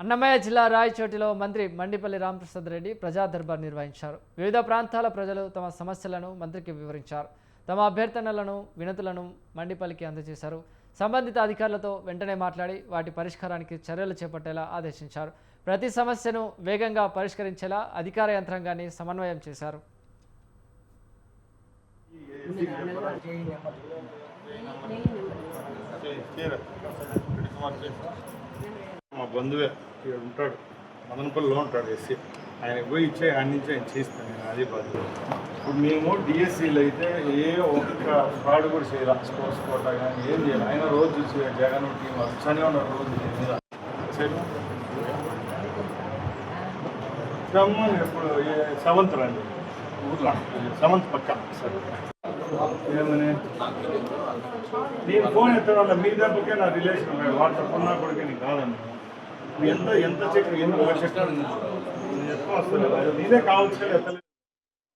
అన్నమయ్య జిల్లా రాయచోటిలో మంత్రి మండిపల్లి రామప్రసాద్ రెడ్డి ప్రజా దర్బార్ నిర్వహించారు. వివిధ ప్రాంతాల ప్రజలు తమ సమస్యలను మంత్రికి వివరించారు. తమ అభ్యర్థనలను వినతులను మండిపల్లికి అందజేశారు. సంబంధిత అధికారులతో వెంటనే మాట్లాడి వాటి పరిష్కారానికి చర్యలు చేపట్టేలా ఆదేశించారు. ప్రతి సమస్యను వేగంగా పరిష్కరించేలా అధికార యంత్రాంగాన్ని సమన్వయం చేశారు. మా బంధువే ఇక్కడ ఉంటాడు, మదనపల్లిలో ఉంటాడు ఎస్సీ. ఆయనకు పోయి ఇచ్చే ఆయన నుంచి ఆయన చేస్తాను నేను, అదే బాధ్యత. ఇప్పుడు మేము డిఎస్సీలు అయితే ఏ ఒక్క ఫ్రాడ్ కూడా చేయాలి, స్పోర్ట్స్ కోట కానీ ఏం చేయాలి. ఆయన రోజు చూసి జగన్ టీం వచ్చానే ఉన్నారు రోజు మీద రమ్మని. ఎప్పుడు సెవెంత్ రండి ఊర్లో, సెవెంత్ పక్క ఏమని నేను ఫోన్ ఎత్తడం వల్ల మీ దెబ్బకే నా రిలేషన్ ఉన్నాడు. వాట్సాప్ ఉన్నా కూడా నీకు కాదన్న ఎంత చెక్ ఎందుకు చెక్ ఎక్కువ వస్తుంది, ఇదే కావచ్చు ఎత్తలేదు.